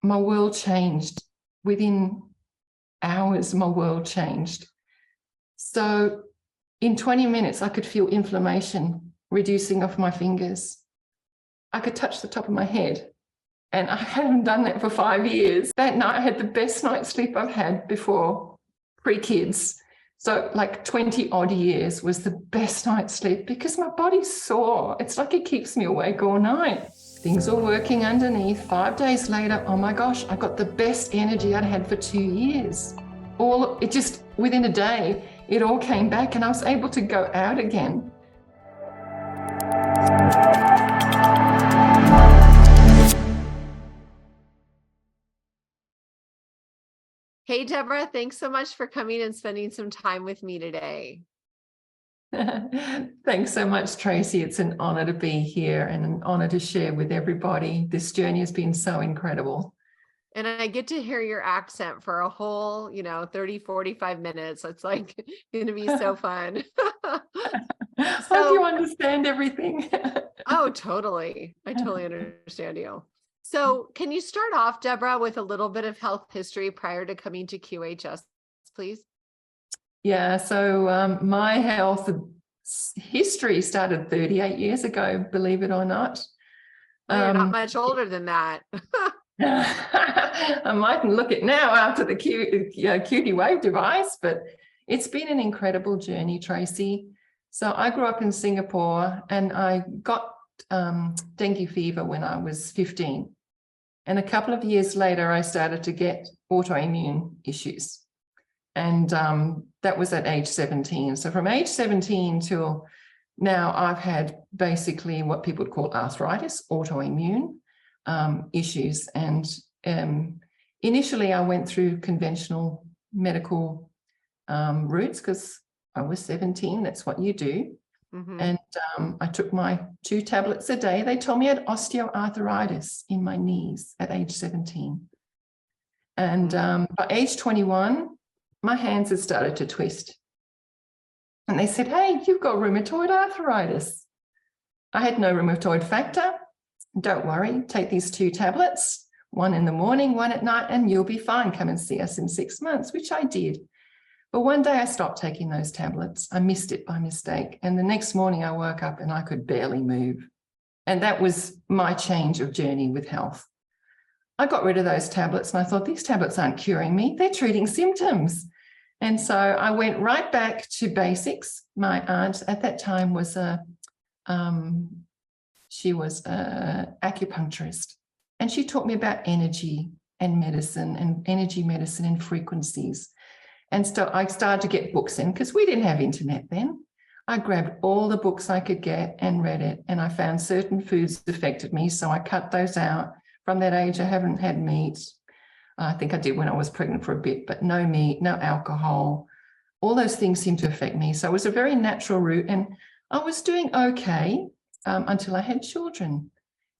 my world changed. Within hours, my world changed. So in 20 minutes, I could feel inflammation reducing off my fingers. I could touch the top of my head, and I hadn't done that for 5 years. That night, I had the best night's sleep I've had before, pre-kids. So like 20 odd years was the best night's sleep because my body's sore. It's like it keeps me awake all night. Things are working underneath. 5 days later, oh my gosh, I got the best energy I'd had for 2 years. It just, within a day, it all came back and I was able to go out again. Hey, Debra, thanks so much for coming and spending some time with me today. Thanks so much, Tracy. It's an honor to be here and an honor to share with everybody. This journey has been so incredible. And I get to hear your accent for a whole, 30, 45 minutes. It's like going to be so fun. Hope you understand everything. Oh, totally. I totally understand you. So can you start off, Debra, with a little bit of health history prior to coming to QHS, please? Yeah, so my health history started 38 years ago, believe it or not. Well, you're not much older than that. I mightn't look it now after the QT Wave device, but it's been an incredible journey, Tracy. So I grew up in Singapore and I got dengue fever when I was 15. And a couple of years later, I started to get autoimmune issues. And that was at age 17. So from age 17 till now, I've had basically what people would call arthritis, autoimmune issues. And initially, I went through conventional medical routes because I was 17. That's what you do. Mm-hmm. And I took my 2 tablets a day. They told me I had osteoarthritis in my knees at age 17. And by age 21, my hands had started to twist. And they said, hey, you've got rheumatoid arthritis. I had no rheumatoid factor. Don't worry, take these 2 tablets, 1 in the morning, 1 at night, and you'll be fine. Come and see us in 6 months, which I did. But one day I stopped taking those tablets. I missed it by mistake. And the next morning I woke up and I could barely move. And that was my change of journey with health. I got rid of those tablets and I thought, these tablets aren't curing me. They're treating symptoms. And so I went right back to basics. My aunt at that time was she was an acupuncturist. And she taught me about energy and medicine and energy medicine and frequencies. And so I started to get books in because we didn't have internet then. I grabbed all the books I could get and read it. And I found certain foods affected me. So I cut those out. From that age, I haven't had meat. I think I did when I was pregnant for a bit, but no meat, no alcohol. All those things seemed to affect me. So it was a very natural route. And I was doing okay until I had children.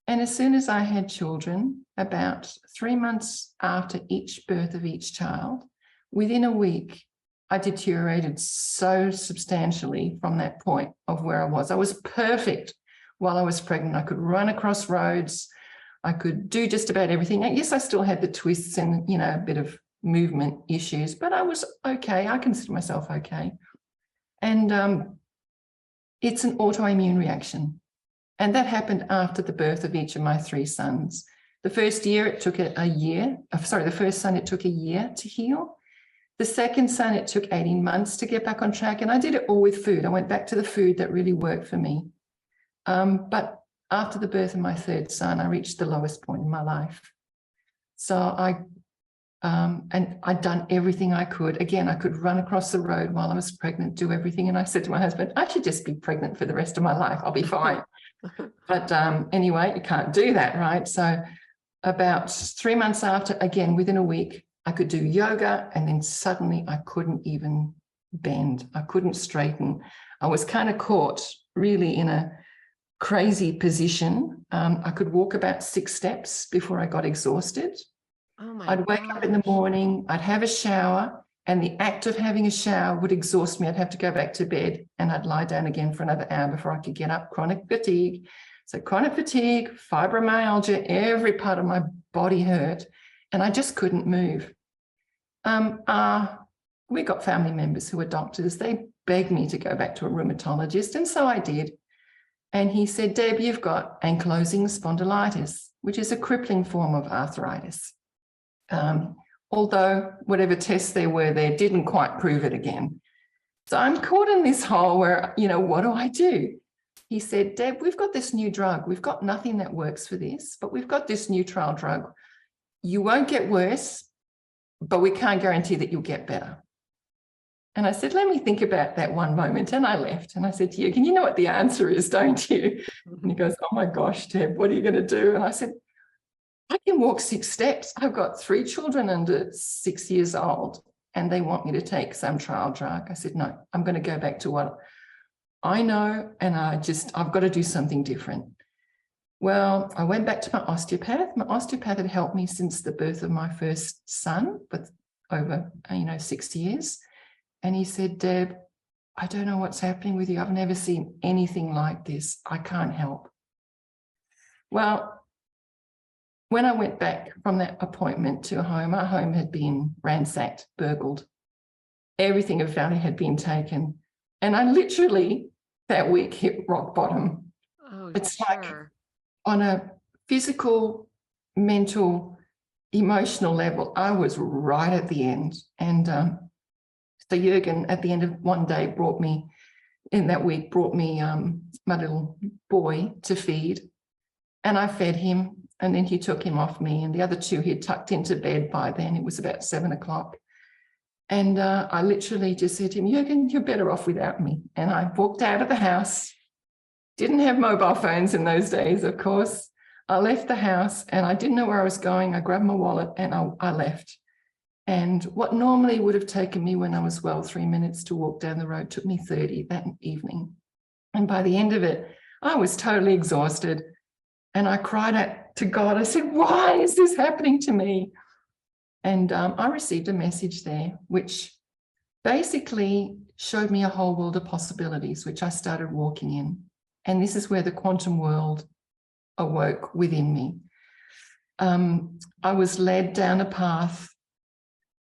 And as soon as I had children, about 3 months after each birth of each child, within a week, I deteriorated so substantially from that point of where I was. I was perfect while I was pregnant. I could run across roads. I could do just about everything. Yes, I still had the twists and, a bit of movement issues, but I was okay. I consider myself okay. And it's an autoimmune reaction. And that happened after the birth of each of my 3 sons. The first year, it took the first son, it took a year to heal. The second son, it took 18 months to get back on track. And I did it all with food. I went back to the food that really worked for me. But after the birth of my 3rd son, I reached the lowest point in my life. So I'd done everything I could. Again, I could run across the road while I was pregnant, do everything. And I said to my husband, I should just be pregnant for the rest of my life. I'll be fine. But anyway, you can't do that, right? So about 3 months after, again, within a week, I could do yoga, and then suddenly I couldn't even bend. I couldn't straighten. I was kind of caught really in a crazy position. I could walk about 6 steps before I got exhausted. I'd wake up in the morning, I'd have a shower, and the act of having a shower would exhaust me. I'd have to go back to bed and I'd lie down again for another hour before I could get up. Chronic fatigue. So chronic fatigue, fibromyalgia, every part of my body hurt. and I just couldn't move. We got family members who were doctors. They begged me to go back to a rheumatologist, and so I did. And he said, Deb, you've got ankylosing spondylitis, which is a crippling form of arthritis. Although whatever tests there were there didn't quite prove it again. So I'm caught in this hole where, what do I do? He said, Deb, we've got this new drug. We've got nothing that works for this, but we've got this new trial drug. You won't get worse, but we can't guarantee that you'll get better. And I said, let me think about that one moment. And I left. And I said to Jürgen, you know what the answer is, don't you? And he goes, oh my gosh, Deb, what are you going to do? And I said, I can walk 6 steps. I've got 3 children under 6 years old, and they want me to take some trial drug. I said, no, I'm going to go back to what I know, and I've got to do something different. Well, I went back to my osteopath. My osteopath had helped me since the birth of my first son, but over 6 years. And he said, Deb, I don't know what's happening with you. I've never seen anything like this. I can't help. Well, when I went back from that appointment to home, our home had been ransacked, burgled. Everything of value had been taken. And I literally that week hit rock bottom. Oh, it's sure. like on a physical, mental, emotional level, I was right at the end. And so Jürgen, at the end of one day, brought me my little boy to feed. And I fed him, and then he took him off me. And the other 2 he had tucked into bed by then. It was about 7 o'clock. And I literally just said to him, Jürgen, you're better off without me. And I walked out of the house. Didn't have mobile phones in those days, of course. I left the house and I didn't know where I was going. I grabbed my wallet and I left. And what normally would have taken me when I was 3 minutes to walk down the road took me 30 that evening. And by the end of it, I was totally exhausted. And I cried out to God. I said, why is this happening to me? And I received a message there, which basically showed me a whole world of possibilities, which I started walking in. And this is where the quantum world awoke within me. I was led down a path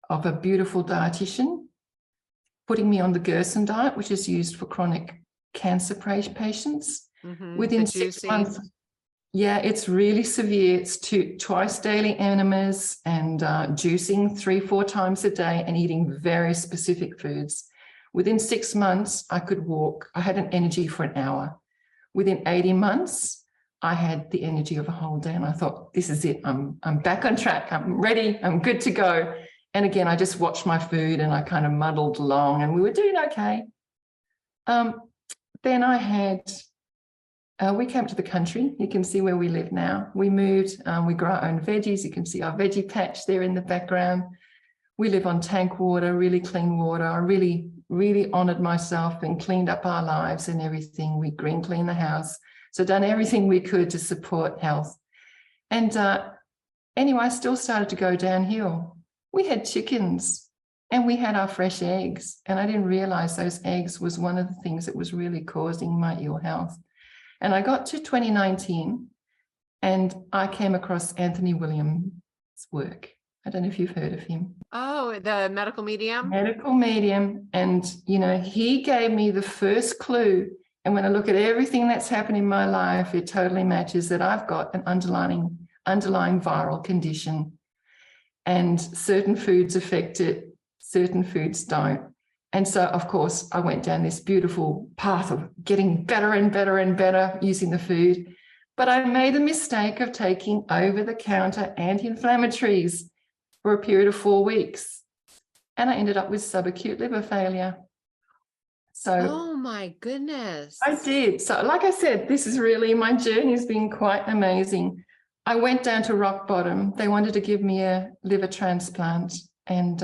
of a beautiful dietitian, putting me on the Gerson diet, which is used for chronic cancer patients. Mm-hmm. Within 6 months. Yeah, it's really severe. It's twice daily enemas and juicing 3-4 times a day and eating very specific foods. Within 6 months, I could walk. I had an energy for an hour. Within 80 months, I had the energy of a whole day. And I thought, this is it. I'm back on track. I'm ready. I'm good to go. And again, I just watched my food and I kind of muddled along and we were doing okay. Then I had... we came to the country. You can see where we live now. We moved, we grow our own veggies. You can see our veggie patch there in the background. We live on tank water, really clean water. I really, really honored myself and cleaned up our lives and everything. We green cleaned the house. So done everything we could to support health. And anyway, I still started to go downhill. We had chickens and we had our fresh eggs. And I didn't realize those eggs was one of the things that was really causing my ill health. And I got to 2019 and I came across Anthony Williams' work. I don't know if you've heard of him. Oh, the medical medium? Medical medium. And, he gave me the first clue. And when I look at everything that's happened in my life, it totally matches that I've got an underlying viral condition. And certain foods affect it, certain foods don't. And so, of course, I went down this beautiful path of getting better and better and better using the food. But I made the mistake of taking over-the-counter anti-inflammatories for a period of 4 weeks. And I ended up with subacute liver failure. So, oh my goodness. I did. So like I said, my journey has been quite amazing. I went down to rock bottom. They wanted to give me a liver transplant and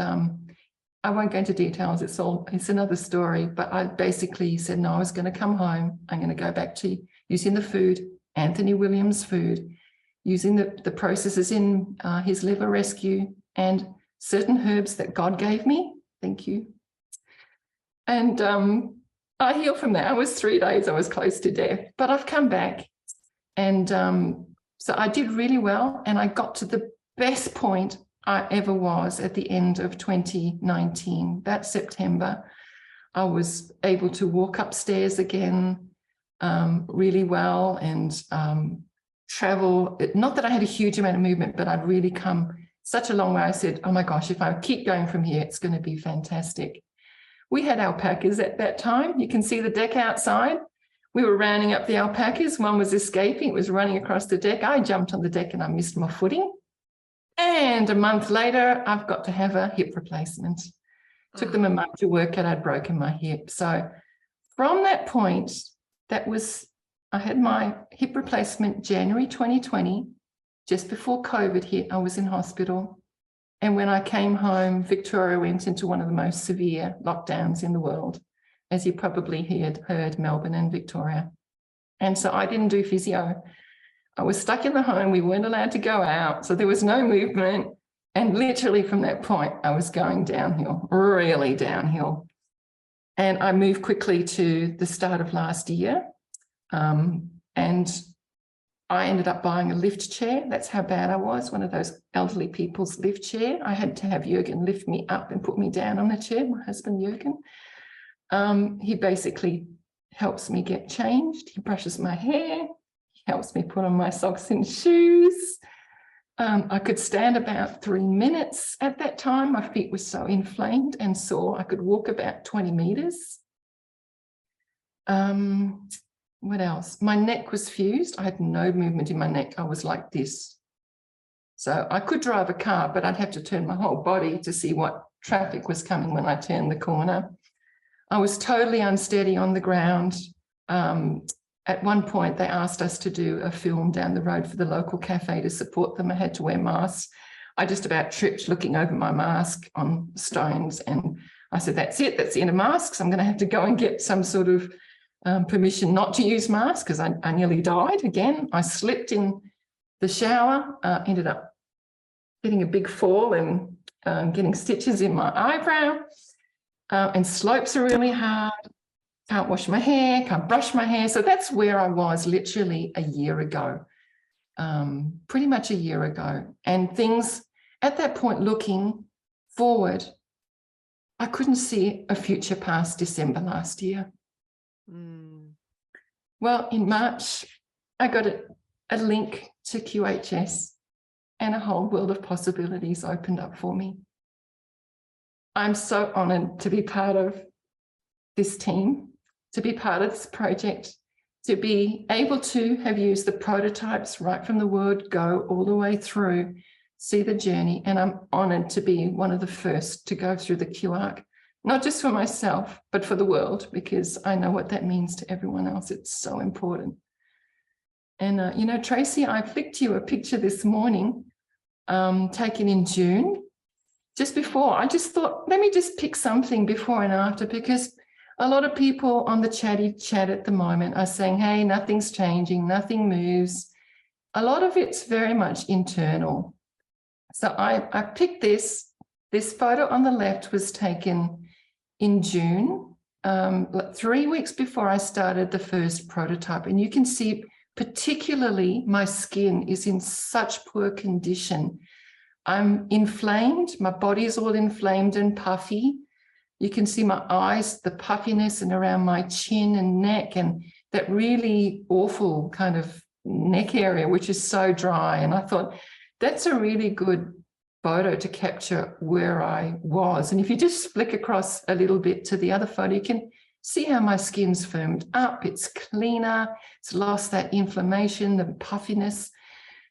I won't go into details. It's another story, but I basically said, no, I was going to come home. I'm going to go back to using the food, Anthony Williams' food, using the processes in his liver rescue and certain herbs that God gave me. Thank you. And I healed from that. I was 3 days, I was close to death, but I've come back. And so I did really well. And I got to the best point I ever was at the end of 2019. That September, I was able to walk upstairs again really well and travel. Not that I had a huge amount of movement, but I'd really come such a long way. I said, oh my gosh, if I keep going from here, it's going to be fantastic. We had alpacas at that time. You can see the deck outside. We were rounding up the alpacas. One was escaping. It was running across the deck. I jumped on the deck and I missed my footing. And a month later, I've got to have a hip replacement. Took them a month to work out I'd broken my hip. So from that point, I had my hip replacement January 2020, just before COVID hit. I was in hospital. And when I came home, Victoria went into one of the most severe lockdowns in the world, as you probably heard, Melbourne and Victoria. And so I didn't do physio. I was stuck in the home. We weren't allowed to go out. So there was no movement. And literally from that point, I was going downhill, really downhill. And I moved quickly to the start of last year. And I ended up buying a lift chair. That's how bad I was, one of those elderly people's lift chair. I had to have Jürgen lift me up and put me down on the chair, my husband Jürgen. He basically helps me get changed. He brushes my hair. He helps me put on my socks and shoes. I could stand about 3 minutes at that time. My feet were so inflamed and sore. I could walk about 20 meters. What else? My neck was fused. I had no movement in my neck. I was like this. So I could drive a car, but I'd have to turn my whole body to see what traffic was coming when I turned the corner. I was totally unsteady on the ground. At one point, they asked us to do a film down the road for the local cafe to support them. I had to wear masks. I just about tripped looking over my mask on stones. And I said, that's it. That's the end of masks. I'm going to have to go and get some sort of permission not to use masks because I nearly died again. I slipped in the shower, ended up getting a big fall and getting stitches in my eyebrow. And slopes are really hard. Can't wash my hair, can't brush my hair. So that's where I was literally a year ago, pretty much a year ago. And things at that point, looking forward, I couldn't see a future past December last year. Well, in March, I got a link to QHS and a whole world of possibilities opened up for me. I'm so honoured to be part of this team, to be part of this project, to be able to have used the prototypes right from the word go all the way through, see the journey. And I'm honoured to be one of the first to go through the QArc, not just for myself, but for the world, because I know what that means to everyone else. It's so important. And, you know, Tracy, I flicked you a picture this morning, taken in June, just before. I just thought, let me just pick something before and after, because a lot of people on the chatty chat at the moment are saying, hey, nothing's changing, nothing moves. A lot of it's very much internal. So I picked this. This photo on the left was taken in June, 3 weeks before I started the first prototype. And you can see particularly my skin is in such poor condition. I'm inflamed. My body is all inflamed and puffy. You can see my eyes, the puffiness and around my chin and neck, and that really awful kind of neck area, which is so dry. And I thought that's a really good photo to capture where I was. And if you just flick across a little bit to the other photo, you can see how my skin's firmed up. It's cleaner. It's lost that inflammation, the puffiness.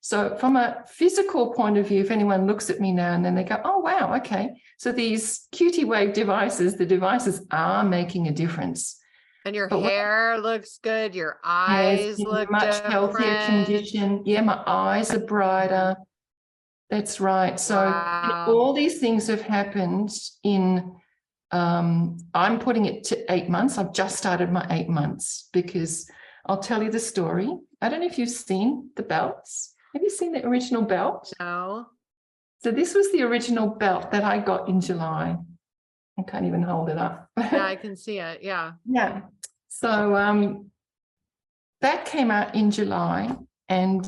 So from a physical point of view, if anyone looks at me now and then they go, oh, wow, okay. So these QT Wave devices, the devices are making a difference. And your hair looks good. Your eyes look much different. healthier condition. Yeah, my eyes are brighter. That's right. So wow. all these things have happened in, I'm putting it to 8 months. I've just started my 8 months because I'll tell you the story. I don't know if you've seen the belts. Have you seen the original belt? No. So this was the original belt that I got in July. I can't even hold it up. Yeah, I can see it. Yeah. Yeah. So that came out in July. And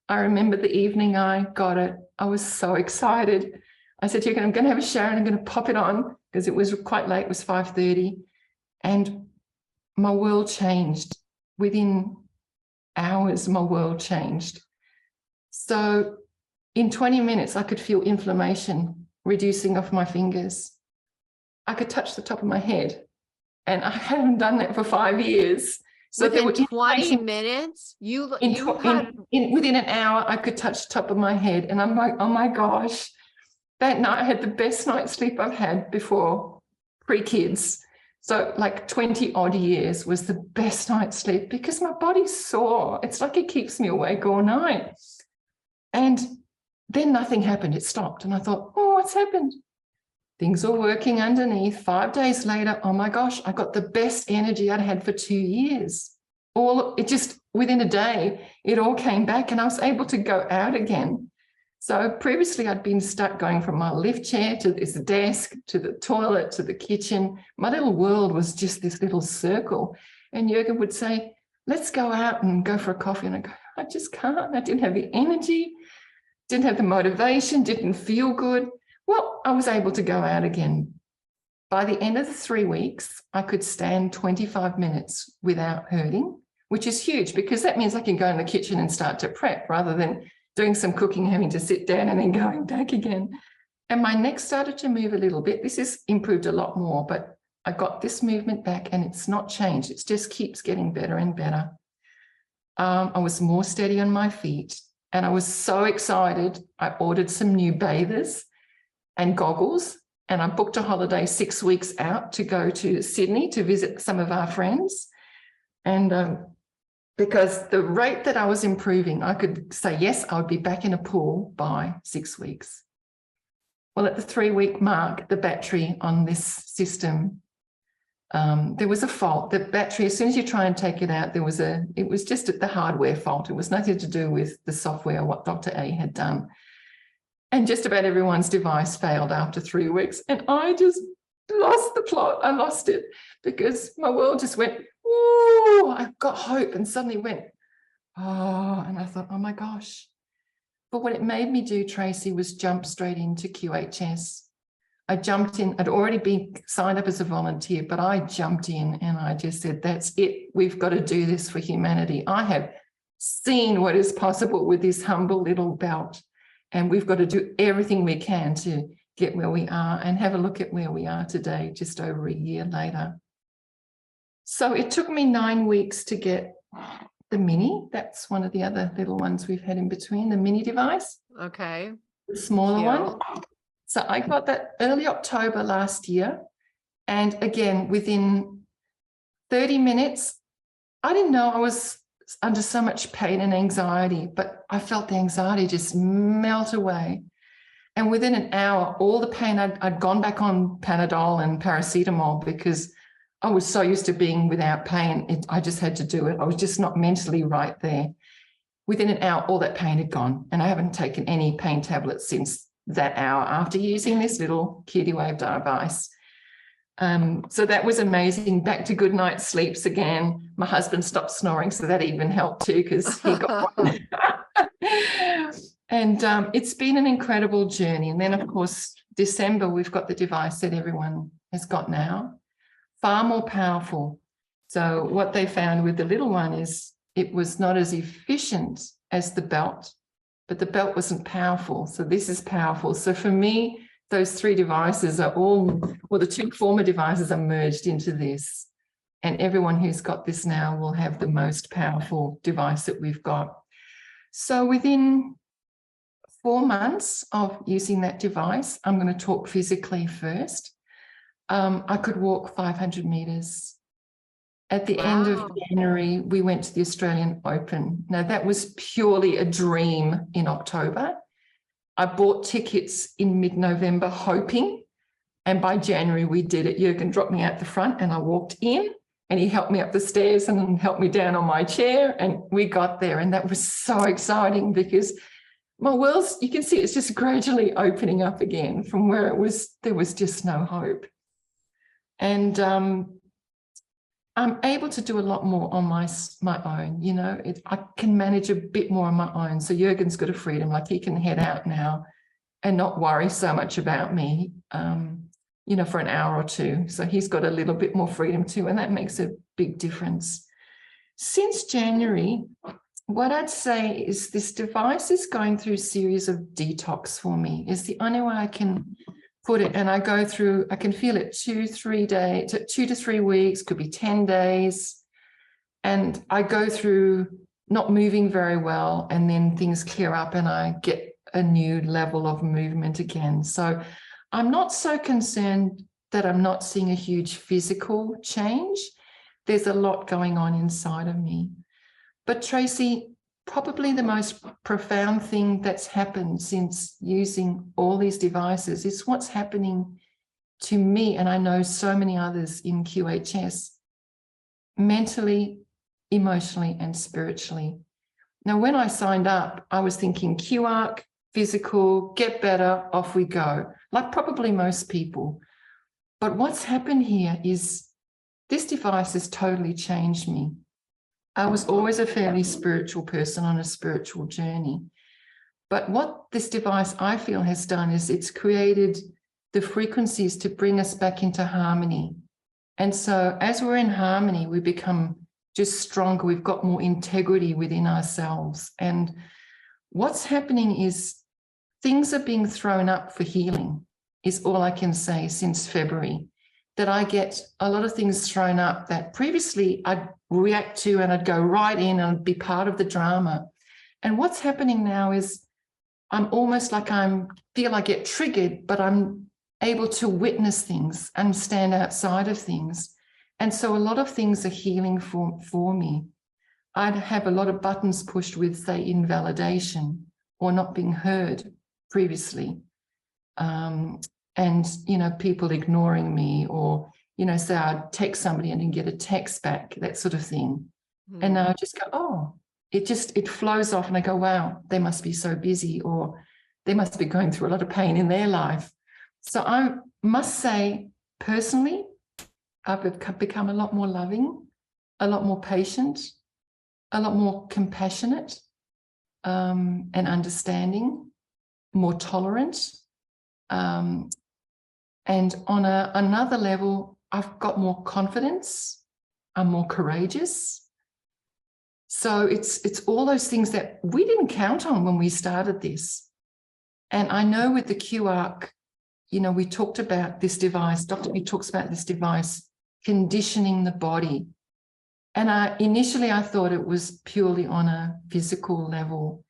I remember the evening I got it, I was so excited. I said, I'm going to have a shower and I'm going to pop it on because it was quite late. It was 5:30. And my world changed. Within hours, my world changed. So in 20 minutes, I could feel inflammation reducing off my fingers. I could touch the top of my head. And I hadn't done that for 5 years. So within 20 minutes, within an hour, I could touch the top of my head. And I'm like, oh my gosh, that night I had the best night's sleep I've had before, pre-kids. So like 20 odd years was the best night's sleep because my body's sore. It's like it keeps me awake all night. And then nothing happened. It stopped. And I thought, oh, what's happened? Things are working underneath. 5 days later, oh my gosh, I got the best energy I'd had for 2 years. It just within a day, it all came back and I was able to go out again. So previously I'd been stuck going from my lift chair to this desk, to the toilet, to the kitchen. My little world was just this little circle. And Jürgen would say, let's go out and go for a coffee. And I go, I just can't. I didn't have the energy, didn't have the motivation, didn't feel good. Well, I was able to go out again. By the end of the 3 weeks, I could stand 25 minutes without hurting, which is huge because that means I can go in the kitchen and start to prep rather than doing some cooking, having to sit down and then going back again. And my neck started to move a little bit. This has improved a lot more, but I got this movement back and it's not changed. It just keeps getting better and better. I was more steady on my feet and I was so excited. I ordered some new bathers and goggles, and I booked a holiday 6 weeks out to go to Sydney to visit some of our friends. And because the rate that I was improving, I could say, yes, I would be back in a pool by 6 weeks. Well, at the 3-week mark, the battery on this system, there was a fault. The battery, as soon as you try and take it out, it was just the hardware fault. It was nothing to do with the software, what Dr. A had done. And just about everyone's device failed after 3 weeks. And I just lost the plot. I lost it because my world just went, ooh, I've got hope. And suddenly went, oh, and I thought, oh my gosh. But what it made me do, Tracy, was jump straight into QHS. I jumped in. I'd already been signed up as a volunteer, but I jumped in and I just said, that's it. We've got to do this for humanity. I have seen what is possible with this humble little belt. And we've got to do everything we can to get where we are and have a look at where we are today, just over a year later. So it took me 9 weeks to get the mini. That's one of the other little ones we've had in between, the mini device. Okay. The smaller one. So I got that early October last year. And again, within 30 minutes, I didn't know I was under so much pain and anxiety, but I felt the anxiety just melt away. And within an hour, all the pain, I'd gone back on Panadol and paracetamol because I was so used to being without pain. I just had to do it. I was just not mentally right there. Within an hour, all that pain had gone. And I haven't taken any pain tablets since that hour after using this little QTWE Wave device. So that was amazing. Back to good night sleeps again. My husband stopped snoring, so that even helped too because he got one. And it's been an incredible journey. And then, of course, December, we've got the device that everyone has got now, far more powerful. So what they found with the little one is it was not as efficient as the belt, but the belt wasn't powerful. So this is powerful. So for me, those 3 devices are all, well, the 2 former devices are merged into this. And everyone who's got this now will have the most powerful device that we've got. So within 4 months of using that device, I'm going to talk physically first. I could walk 500 meters. At the end of January, we went to the Australian Open. Now, that was purely a dream in October. I bought tickets in mid-November hoping, and by January we did it. Jürgen dropped me out the front and I walked in and he helped me up the stairs and helped me down on my chair and we got there. And that was so exciting because my world, you can see it's just gradually opening up again from where there was just no hope. And I'm able to do a lot more on my own, you know, I can manage a bit more on my own. So Jürgen's got a freedom, like he can head out now and not worry so much about me, you know, for an hour or two. So he's got a little bit more freedom too, and that makes a big difference. Since January, what I'd say is this device is going through a series of detox for me. Is the only way I can put it. And I go through, I can feel it 2 to 3 weeks, could be 10 days. And I go through not moving very well, and then things clear up and I get a new level of movement again. So I'm not so concerned that I'm not seeing a huge physical change. There's a lot going on inside of me. But Tracy, probably the most profound thing that's happened since using all these devices is what's happening to me, and I know so many others in QHS, mentally, emotionally, and spiritually. Now, when I signed up, I was thinking QARC, physical, get better, off we go, like probably most people. But what's happened here is this device has totally changed me. I was always a fairly spiritual person on a spiritual journey. But what this device, I feel, has done is it's created the frequencies to bring us back into harmony. And so as we're in harmony, we become just stronger. We've got more integrity within ourselves. And what's happening is things are being thrown up for healing, is all I can say since February. That I get a lot of things thrown up that previously I'd react to, and I'd go right in and be part of the drama. And what's happening now is I'm almost like feel I get triggered, but I'm able to witness things and stand outside of things. And so a lot of things are healing for me. I'd have a lot of buttons pushed with, say, invalidation or not being heard previously. And, you know, people ignoring me, or, you know, say I'd text somebody and then get a text back, that sort of thing. Mm. And now I just go, oh, it flows off, and I go, wow, they must be so busy, or they must be going through a lot of pain in their life. So I must say, personally, I've become a lot more loving, a lot more patient, a lot more compassionate, and understanding, more tolerant. And on another level, I've got more confidence. I'm more courageous. So it's all those things that we didn't count on when we started this. And I know with the QARC, you know, we talked about this device, Dr. B talks about this device conditioning the body. And initially I thought it was purely on a physical level.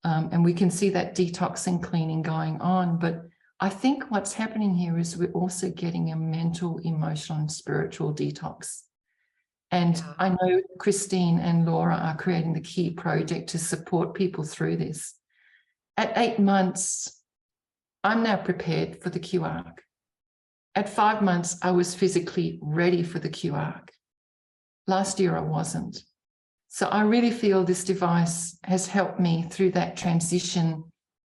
And we can see that detox and cleaning going on. But I think what's happening here is we're also getting a mental, emotional, and spiritual detox. And yeah. I know Christine and Laura are creating the key project to support people through this. At 8 months, I'm now prepared for the QARC. At 5 months, I was physically ready for the QARC. Last year, I wasn't. So I really feel this device has helped me through that transition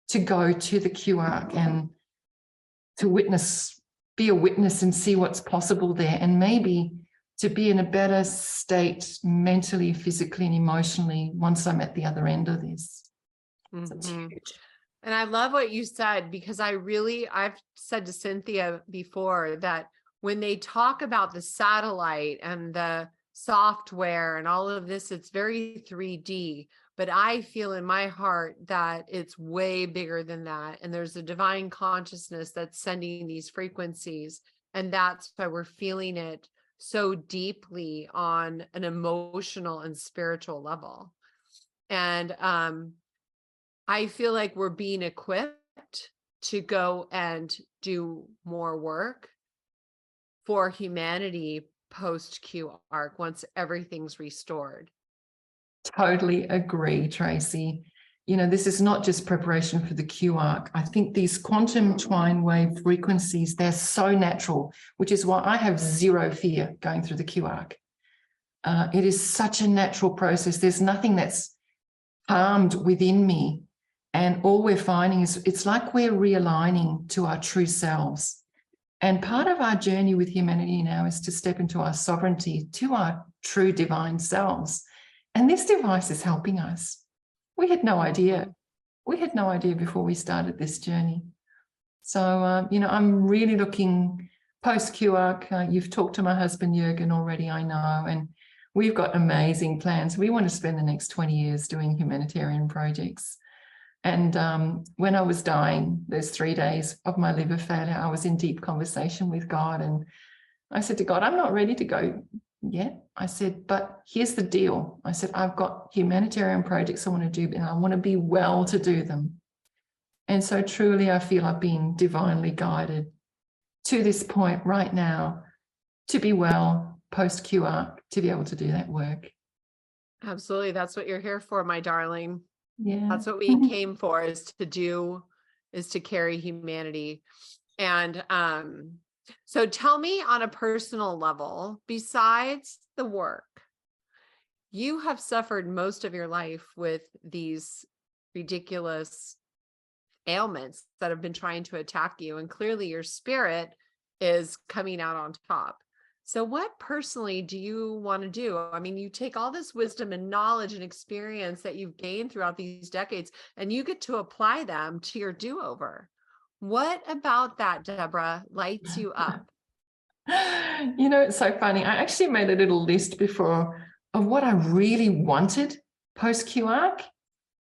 to go to the QARC and to witness, be a witness and see what's possible there, and maybe to be in a better state mentally, physically, and emotionally once I'm at the other end of this. Mm-hmm. So it's huge. And I love what you said, because I've said to Cynthia before that when they talk about the satellite and the software and all of this, it's very 3D, but I feel in my heart that it's way bigger than that. And there's a divine consciousness that's sending these frequencies. And that's why we're feeling it so deeply on an emotional and spiritual level. And I feel like we're being equipped to go and do more work for humanity post QARC once everything's restored. Totally agree, Tracy. You know, this is not just preparation for the QARC. I think these quantum twine wave frequencies, they're so natural, which is why I have zero fear going through the QARC. It is such a natural process. There's nothing that's harmed within me. And all we're finding is it's like we're realigning to our true selves. And part of our journey with humanity now is to step into our sovereignty, to our true divine selves. And this device is helping us. We had no idea. We had no idea before we started this journey. So, you know, I'm really looking post-QARC. You've talked to my husband, Jürgen, already, I know, and we've got amazing plans. We want to spend the next 20 years doing humanitarian projects. And when I was dying, those 3 days of my liver failure, I was in deep conversation with God. And I said to God, I'm not ready to go yet. I said, but here's the deal. I said, I've got humanitarian projects I want to do, and I want to be well to do them. And so truly, I feel I've been divinely guided to this point right now to be well post-QARC, to be able to do that work. Absolutely. That's what you're here for, my darling. Yeah. That's what we came for, is to carry humanity. And so tell me, on a personal level, besides the work, you have suffered most of your life with these ridiculous ailments that have been trying to attack you, and clearly your spirit is coming out on top. So what personally do you want to do? I mean, you take all this wisdom and knowledge and experience that you've gained throughout these decades, and you get to apply them to your do-over. What about that, Debra, lights you up? You know, it's so funny. I actually made a little list before of what I really wanted post-QARC.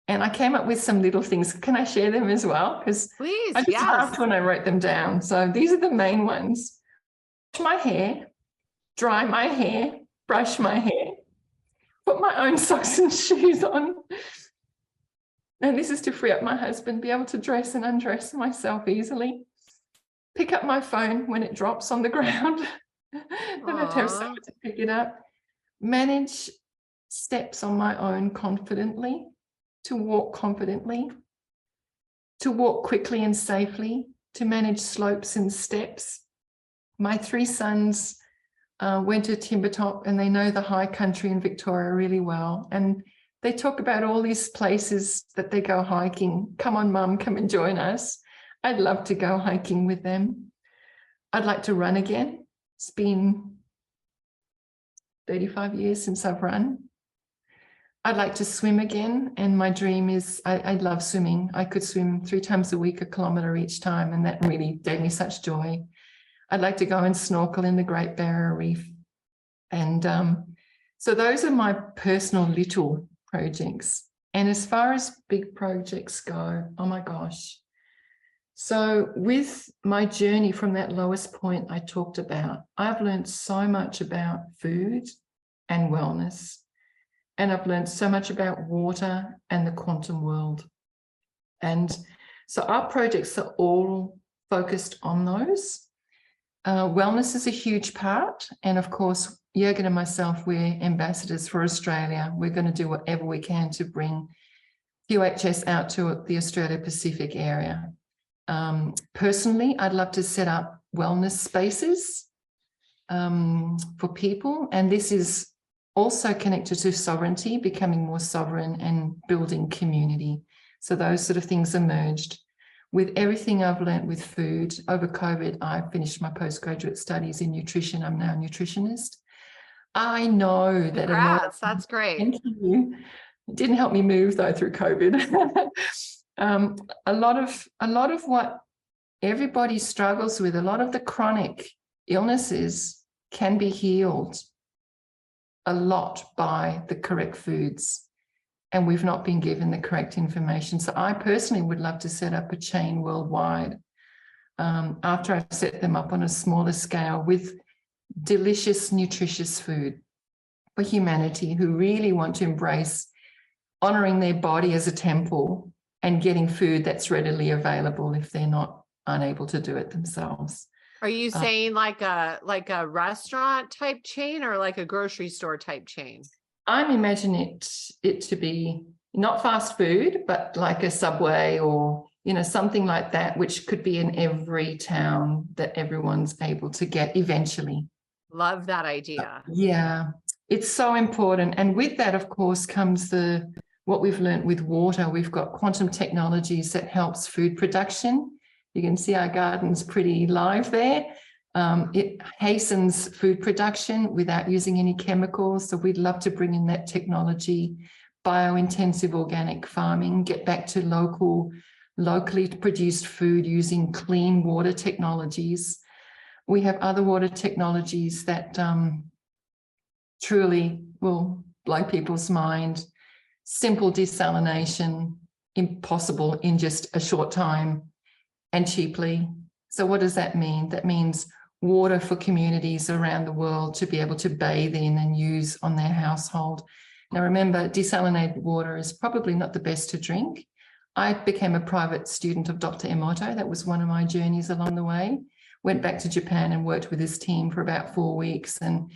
And I came up with some little things. Can I share them as well? Because Please, I just laughed yes. when I wrote them down. So these are the main ones. Wash my hair, dry my hair, brush my hair, put my own socks and shoes on. And this is to free up my husband, be able to dress and undress myself easily. Pick up my phone when it drops on the ground. Don't have to have someone to pick it up. Manage steps on my own confidently. To walk confidently, to walk quickly and safely, to manage slopes and steps. My 3 sons went to Timbertop, and they know the high country in Victoria really well. And they talk about all these places that they go hiking. Come on, Mum, come and join us. I'd love to go hiking with them. I'd like to run again. It's been 35 years since I've run. I'd like to swim again, and my dream is I love swimming. I could swim 3 times a week, 1 kilometre each time, and that really gave me such joy. I'd like to go and snorkel in the Great Barrier Reef. And so those are my personal little projects. And as far as big projects go, oh my gosh. So with my journey from that lowest point I talked about, I've learned so much about food and wellness. And I've learned so much about water and the quantum world. And so our projects are all focused on those. Wellness is a huge part. And of course, Jürgen and myself, we're ambassadors for Australia. We're going to do whatever we can to bring QHS out to the Australia Pacific area. Personally, I'd love to set up wellness spaces for people. And this is also connected to sovereignty, becoming more sovereign and building community. So those sort of things emerged. With everything I've learned with food, over COVID, I finished my postgraduate studies in nutrition. I'm now a nutritionist. I know that Congrats, that's great. Thank you. It didn't help me move though through COVID. A lot of what everybody struggles with, a lot of the chronic illnesses can be healed a lot by the correct foods, and we've not been given the correct information. So I personally would love to set up a chain worldwide after I've set them up on a smaller scale with delicious, nutritious food for humanity who really want to embrace honoring their body as a temple and getting food that's readily available if they're not unable to do it themselves. Are you saying like a restaurant type chain or like a grocery store type chain? I'm imagining it to be not fast food, but like a Subway or, you know, something like that, which could be in every town that everyone's able to get eventually. Love that idea. Yeah, it's so important. And with that, of course, comes what we've learned with water. We've got quantum technologies that helps food production. You can see our garden's pretty live there. It hastens food production without using any chemicals. So we'd love to bring in that technology, biointensive organic farming, get back to locally produced food using clean water technologies. We have other water technologies that truly will blow people's mind. Simple desalination, impossible in just a short time and cheaply. So what does that mean? That means water for communities around the world to be able to bathe in and use on their household. Now, remember, desalinated water is probably not the best to drink. I became a private student of Dr. Emoto. That was one of my journeys along the way. Went back to Japan and worked with his team for about 4 weeks. And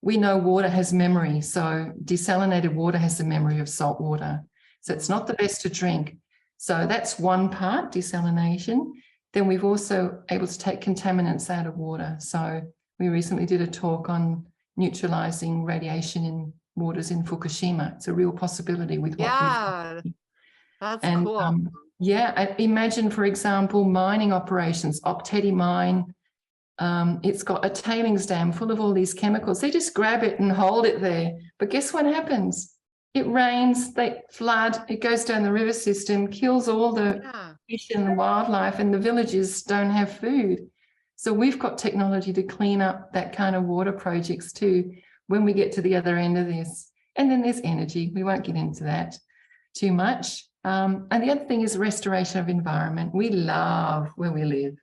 we know water has memory. So desalinated water has the memory of salt water. So it's not the best to drink. So that's one part, desalination. Then we've also able to take contaminants out of water. So we recently did a talk on neutralizing radiation in waters in Fukushima. It's a real possibility with what Yeah, that's cool. Yeah, imagine, for example, mining operations, Opteti mine. It's got a tailings dam full of all these chemicals. They just grab it and hold it there. But guess what happens? It rains, they flood, it goes down the river system, kills all the fish and the wildlife, and the villagers don't have food. So we've got technology to clean up that kind of water projects too when we get to the other end of this. And then there's energy. We won't get into that too much. And the other thing is restoration of environment. We love where we live.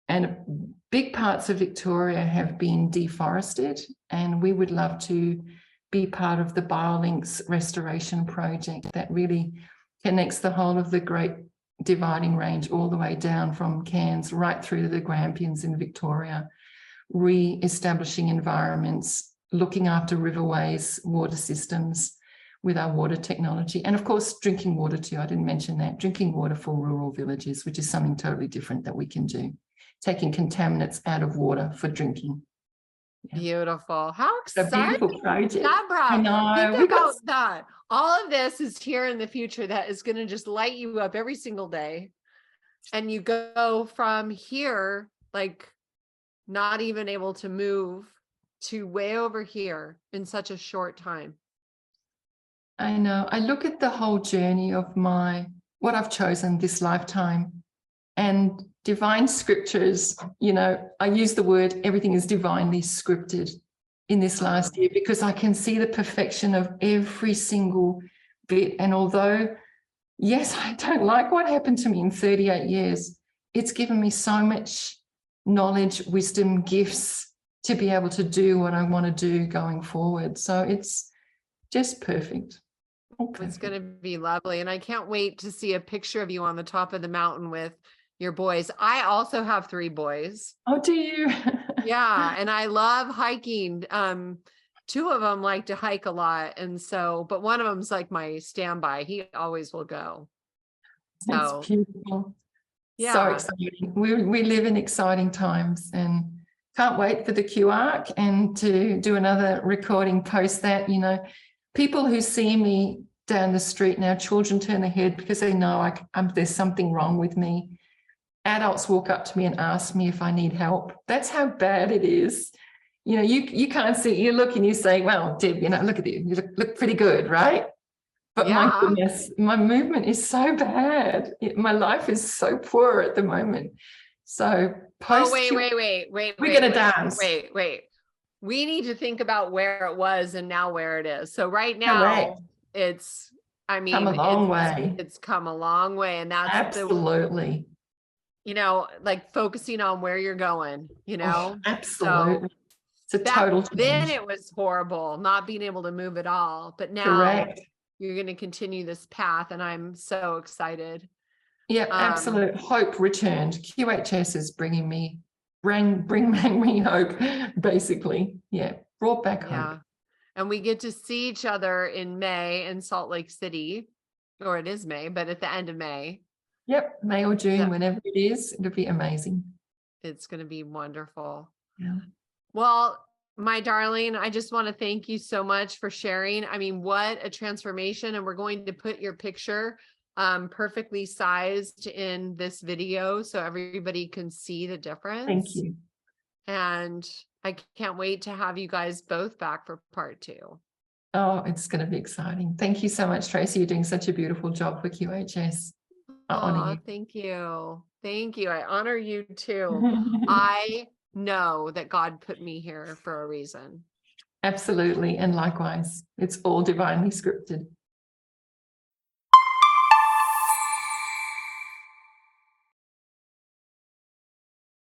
And big parts of Victoria have been deforested, and we would love to be part of the BioLinks restoration project that really connects the whole of the Great Dividing Range all the way down from Cairns right through to the Grampians in Victoria, re-establishing environments, looking after riverways, water systems with our water technology. And of course, drinking water too. I didn't mention that. Drinking water for rural villages, which is something totally different that we can do. Taking contaminants out of water for drinking. Yeah. Beautiful. How exciting. A beautiful project. Debra, I know. think about that. All of this is here in the future that is going to just light you up every single day. And you go from here, like not even able to move, to way over here in such a short time. I know. I look at the whole journey of what I've chosen this lifetime, and divine scriptures, you know, I use the word everything is divinely scripted in this last year, because I can see the perfection of every single bit. And although, yes, I don't like what happened to me in 38 years, it's given me so much knowledge, wisdom, gifts to be able to do what I want to do going forward. So it's just perfect. It's going to be lovely. And I can't wait to see a picture of you on the top of the mountain with your boys. I also have 3 boys. Oh, do you? Yeah. And I love hiking. 2 of them like to hike a lot. And so, but one of them's like my standby. He always will go. So, that's beautiful. Yeah. So exciting. We live in exciting times, and can't wait for the QArc and to do another recording post that, you know, people who see me down the street now, children turn their head because they know there's something wrong with me. Adults walk up to me and ask me if I need help. That's how bad it is. You know, you can't see, you look and you say, well, Deb, you know, look at you, you look pretty good, right? But my goodness, my movement is so bad. My life is so poor at the moment. So wait. we're going to dance. Wait. We need to think about where it was and now where it is. So right now it's come a long way. It's come a long way. And that's absolutely. You know, like focusing on where you're going, you know? Absolutely. So it's a total change. Then it was horrible not being able to move at all. But now you're going to continue this path, and I'm so excited. Yeah, absolute hope returned. QHS is bringing me hope, basically. Yeah, brought back hope. And we get to see each other in May in Salt Lake City, or it is May, but at the end of May. Yep, May or June, whenever it is, it'll be amazing. It's going to be wonderful. Yeah. Well, my darling, I just want to thank you so much for sharing. I mean, what a transformation. And we're going to put your picture perfectly sized in this video so everybody can see the difference. Thank you. And I can't wait to have you guys both back for part 2. Oh, it's going to be exciting. Thank you so much, Tracy. You're doing such a beautiful job for QHS. I honor Oh, thank you. Thank you. I honor you too. I know that God put me here for a reason. Absolutely. And likewise, it's all divinely scripted.